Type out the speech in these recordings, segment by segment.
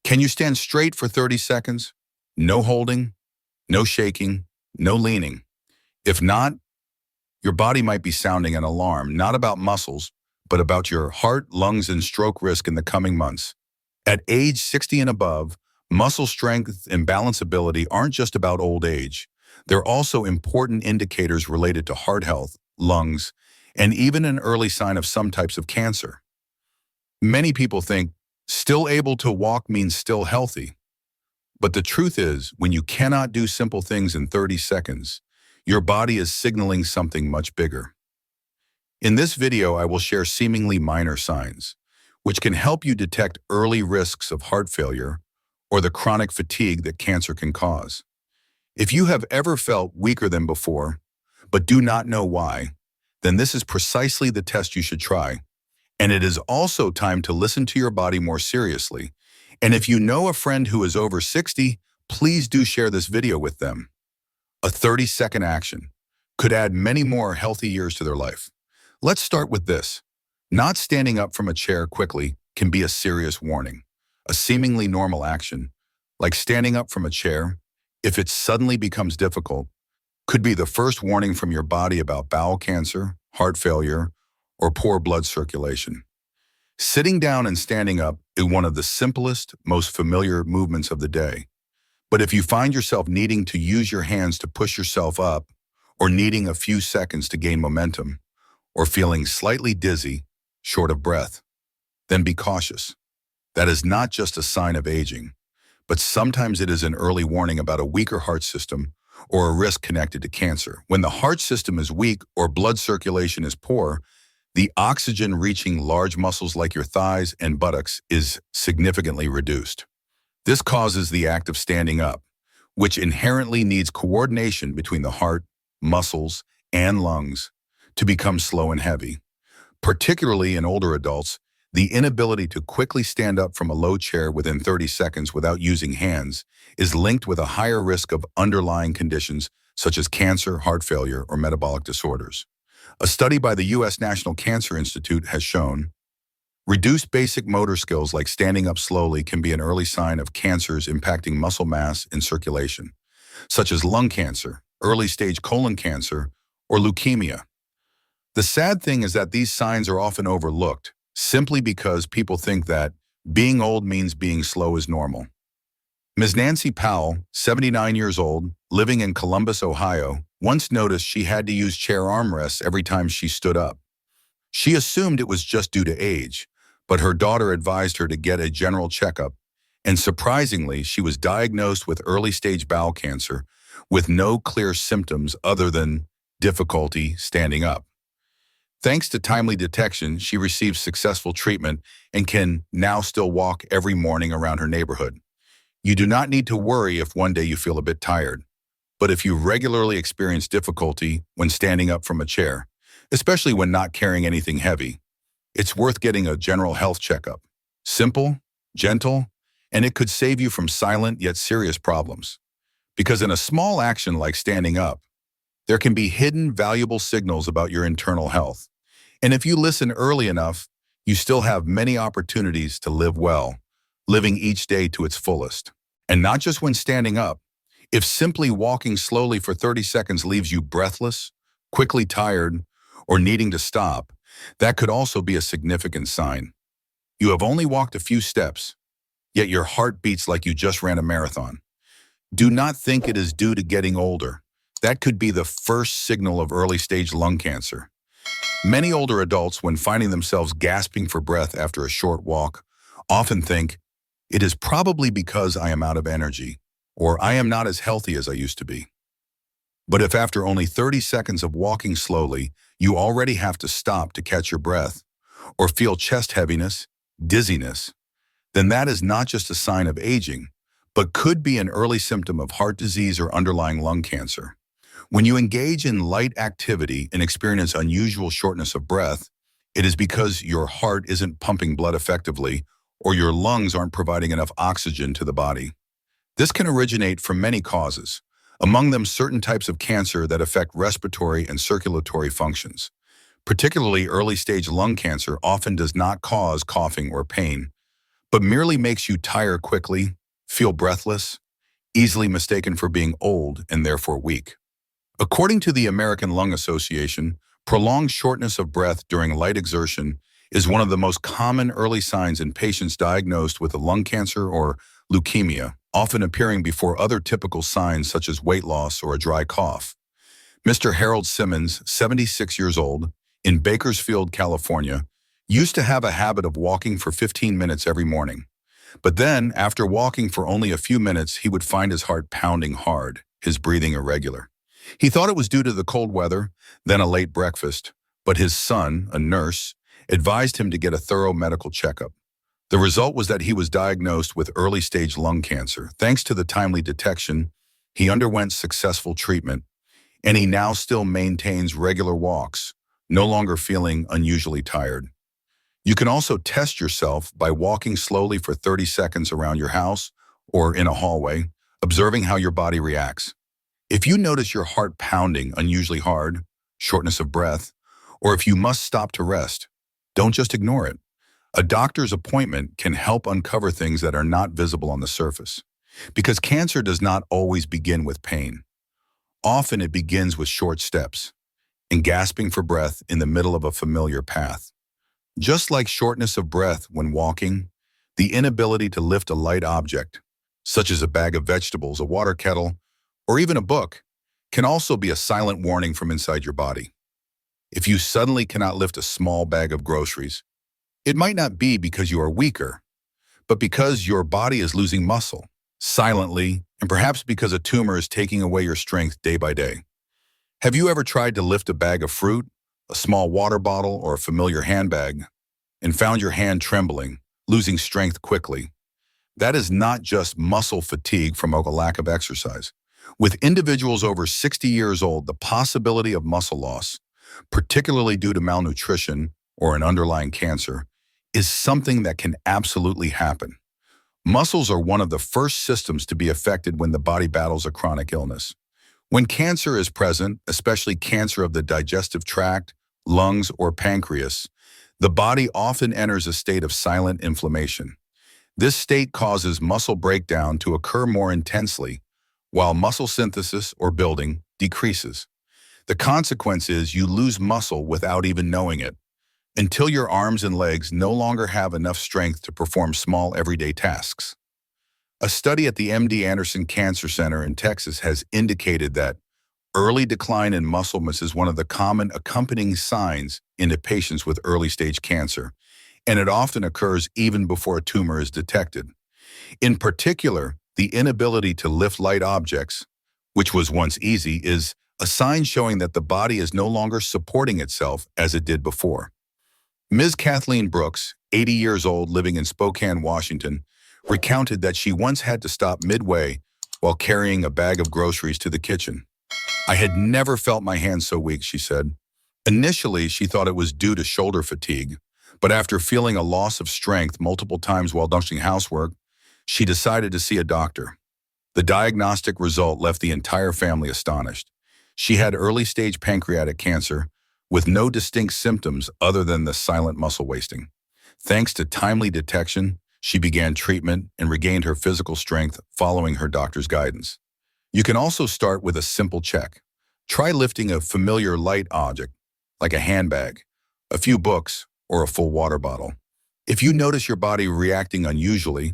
Can you stand straight for 30 seconds? No holding, no shaking, no leaning. If not, your body might be sounding an alarm, not about muscles, but about your heart, lungs, and stroke risk in the coming months. At age 60 and above, muscle strength and balanceability aren't just about old age. They're also important indicators related to heart health, lungs, and even an early sign of some types of cancer. Many people think still able to walk means still healthy. But the truth is, when you cannot do simple things in 30 seconds, your body is signaling something much bigger. In this video, I will share seemingly minor signs, which can help you detect early risks of heart failure or the chronic fatigue that cancer can cause. If you have ever felt weaker than before, but do not know why, then this is precisely the test you should try. And it is also time to listen to your body more seriously. And if you know a friend who is over 60, please do share this video with them. A 30-second action could add many more healthy years to their life. Let's start with this. Not standing up from a chair quickly can be a serious warning. A seemingly normal action, like standing up from a chair, if it suddenly becomes difficult, could be the first warning from your body about bowel cancer, heart failure, or poor blood circulation. Sitting down and standing up is one of the simplest, most familiar movements of the day. But if you find yourself needing to use your hands to push yourself up, or needing a few seconds to gain momentum, or feeling slightly dizzy, short of breath, then be cautious. That is not just a sign of aging, but sometimes it is an early warning about a weaker heart system or a risk connected to cancer. When the heart system is weak or blood circulation is poor, the oxygen reaching large muscles like your thighs and buttocks is significantly reduced. This causes the act of standing up, which inherently needs coordination between the heart, muscles, and lungs, to become slow and heavy. Particularly in older adults, the inability to quickly stand up from a low chair within 30 seconds without using hands is linked with a higher risk of underlying conditions such as cancer, heart failure, or metabolic disorders. A study by the U.S. National Cancer Institute has shown reduced basic motor skills like standing up slowly can be an early sign of cancers impacting muscle mass and circulation, such as lung cancer, early-stage colon cancer, or leukemia. The sad thing is that these signs are often overlooked simply because people think that being old means being slow is normal. Ms. Nancy Powell, 79 years old, living in Columbus, Ohio, once noticed she had to use chair armrests every time she stood up. She assumed it was just due to age, but her daughter advised her to get a general checkup, and surprisingly, she was diagnosed with early-stage bowel cancer with no clear symptoms other than difficulty standing up. Thanks to timely detection, she received successful treatment and can now still walk every morning around her neighborhood. You do not need to worry if one day you feel a bit tired, but if you regularly experience difficulty when standing up from a chair, especially when not carrying anything heavy, it's worth getting a general health checkup. Simple, gentle, and it could save you from silent yet serious problems. Because in a small action like standing up, there can be hidden valuable signals about your internal health. And if you listen early enough, you still have many opportunities to live well, living each day to its fullest. And not just when standing up. If simply walking slowly for 30 seconds leaves you breathless, quickly tired, or needing to stop, that could also be a significant sign. You have only walked a few steps, yet your heart beats like you just ran a marathon. Do not think it is due to getting older. That could be the first signal of early-stage lung cancer. Many older adults, when finding themselves gasping for breath after a short walk, often think, "It is probably because I am out of energy," or "I am not as healthy as I used to be." But if after only 30 seconds of walking slowly, you already have to stop to catch your breath, or feel chest heaviness, dizziness, then that is not just a sign of aging, but could be an early symptom of heart disease or underlying lung cancer. When you engage in light activity and experience unusual shortness of breath, it is because your heart isn't pumping blood effectively or your lungs aren't providing enough oxygen to the body. This can originate from many causes, among them certain types of cancer that affect respiratory and circulatory functions. Particularly early-stage lung cancer often does not cause coughing or pain, but merely makes you tire quickly, feel breathless, easily mistaken for being old and therefore weak. According to the American Lung Association, prolonged shortness of breath during light exertion is one of the most common early signs in patients diagnosed with a lung cancer or leukemia, often appearing before other typical signs such as weight loss or a dry cough. Mr. Harold Simmons, 76 years old, in Bakersfield, California, used to have a habit of walking for 15 minutes every morning. But then, after walking for only a few minutes, he would find his heart pounding hard, his breathing irregular. He thought it was due to the cold weather, then a late breakfast, but his son, a nurse, advised him to get a thorough medical checkup. The result was that he was diagnosed with early-stage lung cancer. Thanks to the timely detection, he underwent successful treatment, and he now still maintains regular walks, no longer feeling unusually tired. You can also test yourself by walking slowly for 30 seconds around your house or in a hallway, observing how your body reacts. If you notice your heart pounding unusually hard, shortness of breath, or if you must stop to rest, don't just ignore it. A doctor's appointment can help uncover things that are not visible on the surface, because cancer does not always begin with pain. Often it begins with short steps and gasping for breath in the middle of a familiar path. Just like shortness of breath when walking, the inability to lift a light object, such as a bag of vegetables, a water kettle, or even a book, can also be a silent warning from inside your body. If you suddenly cannot lift a small bag of groceries, it might not be because you are weaker, but because your body is losing muscle, silently, and perhaps because a tumor is taking away your strength day by day. Have you ever tried to lift a bag of fruit, a small water bottle, or a familiar handbag, and found your hand trembling, losing strength quickly? That is not just muscle fatigue from a lack of exercise. With individuals over 60 years old, the possibility of muscle loss, particularly due to malnutrition or an underlying cancer, is something that can absolutely happen. Muscles are one of the first systems to be affected when the body battles a chronic illness. When cancer is present, especially cancer of the digestive tract, lungs, or pancreas, the body often enters a state of silent inflammation. This state causes muscle breakdown to occur more intensely, while muscle synthesis or building decreases. The consequence is you lose muscle without even knowing it, until your arms and legs no longer have enough strength to perform small everyday tasks. A study at the MD Anderson Cancer Center in Texas has indicated that early decline in muscle mass is one of the common accompanying signs in patients with early-stage cancer, and it often occurs even before a tumor is detected. In particular, the inability to lift light objects, which was once easy, is a sign showing that the body is no longer supporting itself as it did before. Ms. Kathleen Brooks, 80 years old, living in Spokane, Washington, recounted that she once had to stop midway while carrying a bag of groceries to the kitchen. "I had never felt my hands so weak," she said. Initially, she thought it was due to shoulder fatigue, but after feeling a loss of strength multiple times while doing housework, she decided to see a doctor. The diagnostic result left the entire family astonished. She had early-stage pancreatic cancer with no distinct symptoms other than the silent muscle wasting. Thanks to timely detection, she began treatment and regained her physical strength following her doctor's guidance. You can also start with a simple check. Try lifting a familiar light object, like a handbag, a few books, or a full water bottle. If you notice your body reacting unusually,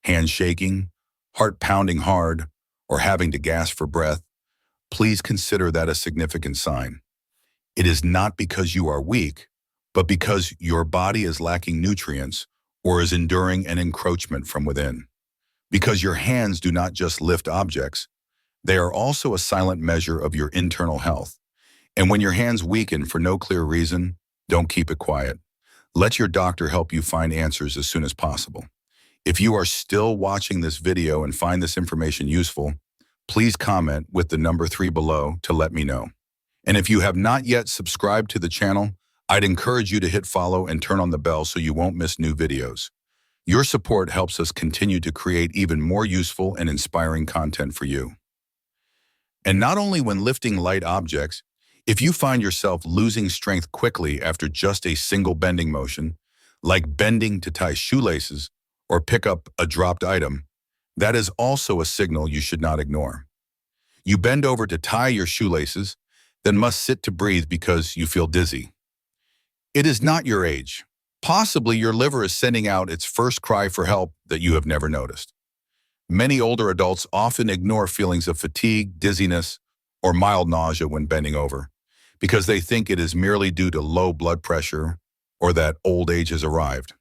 hands shaking, heart pounding hard, or having to gasp for breath, please consider that a significant sign. It is not because you are weak, but because your body is lacking nutrients or is enduring an encroachment from within. Because your hands do not just lift objects, they are also a silent measure of your internal health. And when your hands weaken for no clear reason, don't keep it quiet. Let your doctor help you find answers as soon as possible. If you are still watching this video and find this information useful, please comment with the number 3 below to let me know. And if you have not yet subscribed to the channel, I'd encourage you to hit follow and turn on the bell so you won't miss new videos. Your support helps us continue to create even more useful and inspiring content for you. And not only when lifting light objects, if you find yourself losing strength quickly after just a single bending motion, like bending to tie shoelaces or pick up a dropped item, that is also a signal you should not ignore. You bend over to tie your shoelaces, then must sit to breathe because you feel dizzy. It is not your age. Possibly your liver is sending out its first cry for help that you have never noticed. Many older adults often ignore feelings of fatigue, dizziness, or mild nausea when bending over because they think it is merely due to low blood pressure or that old age has arrived.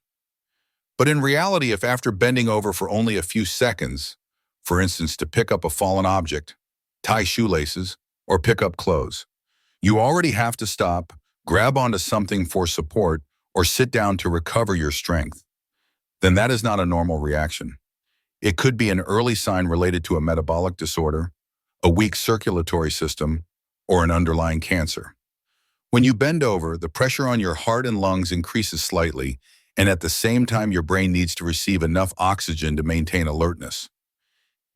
But in reality, if after bending over for only a few seconds, for instance, to pick up a fallen object, tie shoelaces, or pick up clothes, you already have to stop, grab onto something for support, or sit down to recover your strength, then that is not a normal reaction. It could be an early sign related to a metabolic disorder, a weak circulatory system, or an underlying cancer. When you bend over, the pressure on your heart and lungs increases slightly, and at the same time your brain needs to receive enough oxygen to maintain alertness.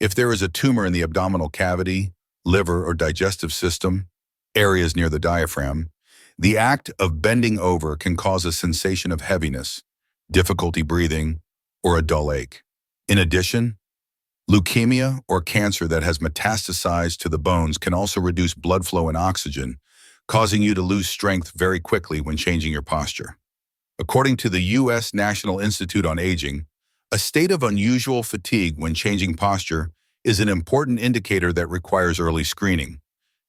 If there is a tumor in the abdominal cavity, liver, or digestive system, areas near the diaphragm, the act of bending over can cause a sensation of heaviness, difficulty breathing, or a dull ache. In addition, leukemia or cancer that has metastasized to the bones can also reduce blood flow and oxygen, causing you to lose strength very quickly when changing your posture. According to the U.S. National Institute on Aging, a state of unusual fatigue when changing posture is an important indicator that requires early screening,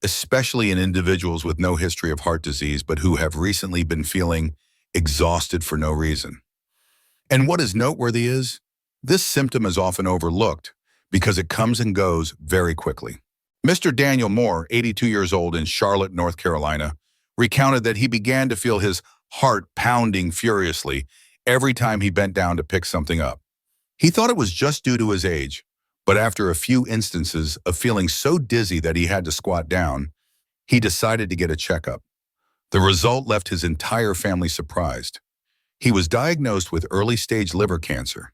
especially in individuals with no history of heart disease but who have recently been feeling exhausted for no reason. And what is noteworthy is, this symptom is often overlooked because it comes and goes very quickly. Mr. Daniel Moore, 82 years old in Charlotte, North Carolina, recounted that he began to feel his heart pounding furiously every time he bent down to pick something up. He thought it was just due to his age, but after a few instances of feeling so dizzy that he had to squat down, he decided to get a checkup. The result left his entire family surprised. He was diagnosed with early-stage liver cancer.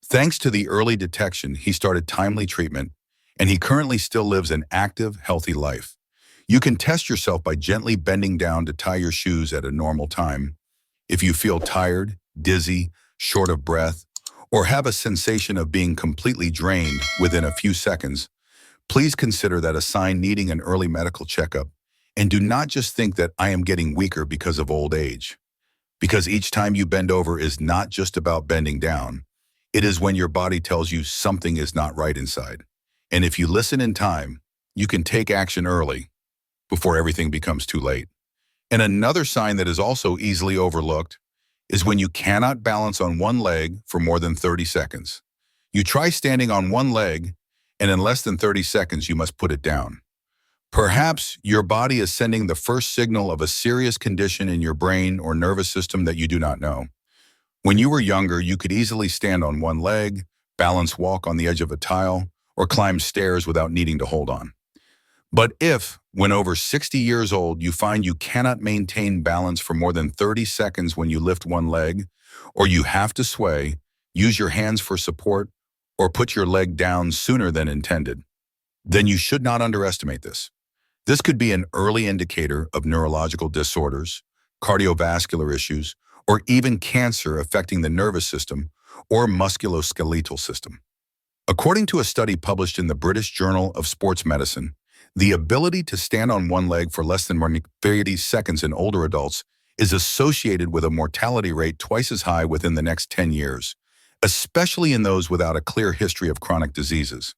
Thanks to the early detection, he started timely treatment, and he currently still lives an active, healthy life. You can test yourself by gently bending down to tie your shoes at a normal time. If you feel tired, dizzy, short of breath, or have a sensation of being completely drained within a few seconds, please consider that a sign needing an early medical checkup, and do not just think that I am getting weaker because of old age. Because each time you bend over is not just about bending down. It is when your body tells you something is not right inside. And if you listen in time, you can take action early before everything becomes too late. And another sign that is also easily overlooked is when you cannot balance on one leg for more than 30 seconds. You try standing on one leg, and in less than 30 seconds, you must put it down. Perhaps your body is sending the first signal of a serious condition in your brain or nervous system that you do not know. When you were younger, you could easily stand on one leg, balance walk on the edge of a tile, or climb stairs without needing to hold on. But if, when over 60 years old, you find you cannot maintain balance for more than 30 seconds when you lift one leg, or you have to sway, use your hands for support, or put your leg down sooner than intended, then you should not underestimate this. This could be an early indicator of neurological disorders, cardiovascular issues, or even cancer affecting the nervous system or musculoskeletal system. According to a study published in the British Journal of Sports Medicine, the ability to stand on one leg for less than 30 seconds in older adults is associated with a mortality rate twice as high within the next 10 years, especially in those without a clear history of chronic diseases.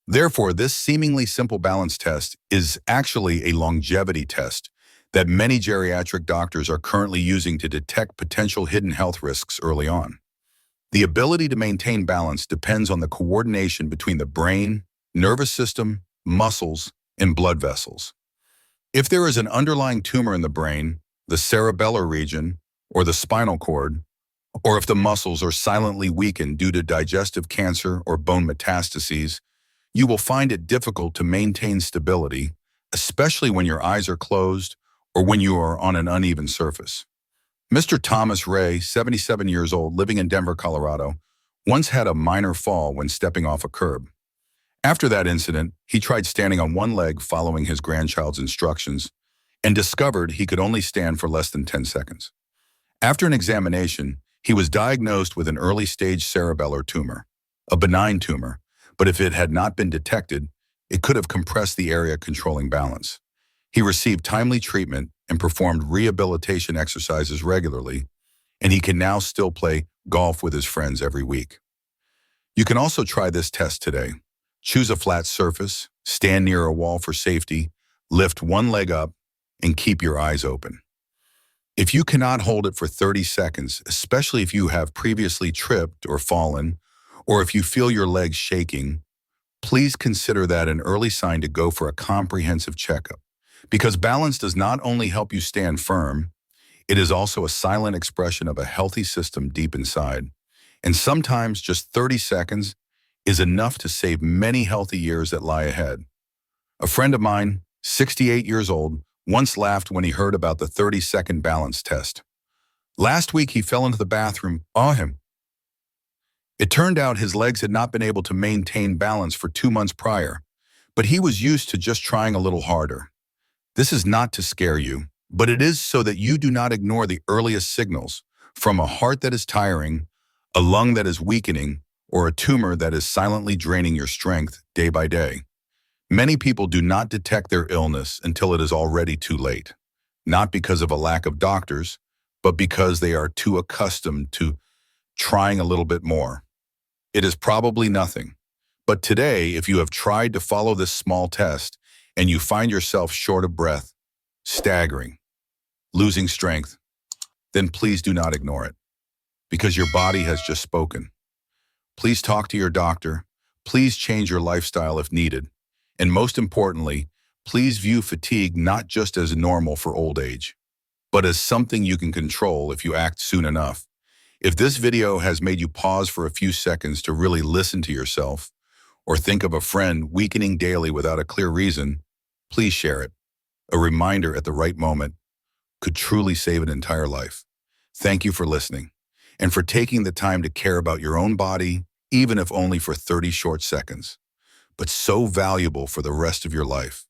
Therefore, this seemingly simple balance test is actually a longevity test that many geriatric doctors are currently using to detect potential hidden health risks early on. The ability to maintain balance depends on the coordination between the brain, nervous system, muscles, and blood vessels. If there is an underlying tumor in the brain, the cerebellar region, or the spinal cord, or if the muscles are silently weakened due to digestive cancer or bone metastases, you will find it difficult to maintain stability, especially when your eyes are closed or when you are on an uneven surface. Mr. Thomas Ray, 77 years old, living in Denver, Colorado, once had a minor fall when stepping off a curb. After that incident, he tried standing on one leg following his grandchild's instructions and discovered he could only stand for less than 10 seconds. After an examination, He was diagnosed with an early-stage cerebellar tumor, a benign tumor, but if it had not been detected, it could have compressed the area controlling balance. He received timely treatment and performed rehabilitation exercises regularly, and he can now still play golf with his friends every week. You can also try this test today. Choose a flat surface, stand near a wall for safety, lift one leg up, and keep your eyes open. If you cannot hold it for 30 seconds, especially if you have previously tripped or fallen, or if you feel your legs shaking, please consider that an early sign to go for a comprehensive checkup. Because balance does not only help you stand firm, it is also a silent expression of a healthy system deep inside. And sometimes just 30 seconds is enough to save many healthy years that lie ahead. A friend of mine, 68 years old, once laughed when he heard about the 30-second balance test. Last week he fell into the bathroom. It turned out his legs had not been able to maintain balance for 2 months prior, but he was used to just trying a little harder. This is not to scare you, but it is so that you do not ignore the earliest signals from a heart that is tiring, a lung that is weakening, or a tumor that is silently draining your strength day by day. Many people do not detect their illness until it is already too late, not because of a lack of doctors, but because they are too accustomed to trying a little bit more. It is probably nothing. But today, if you have tried to follow this small test and you find yourself short of breath, staggering, losing strength, then please do not ignore it, because your body has just spoken. Please talk to your doctor. Please change your lifestyle if needed. And most importantly, please view fatigue not just as normal for old age, but as something you can control if you act soon enough. If this video has made you pause for a few seconds to really listen to yourself, or think of a friend weakening daily without a clear reason, please share it. A reminder at the right moment could truly save an entire life. Thank you for listening and for taking the time to care about your own body, even if only for 30 short seconds, but so valuable for the rest of your life.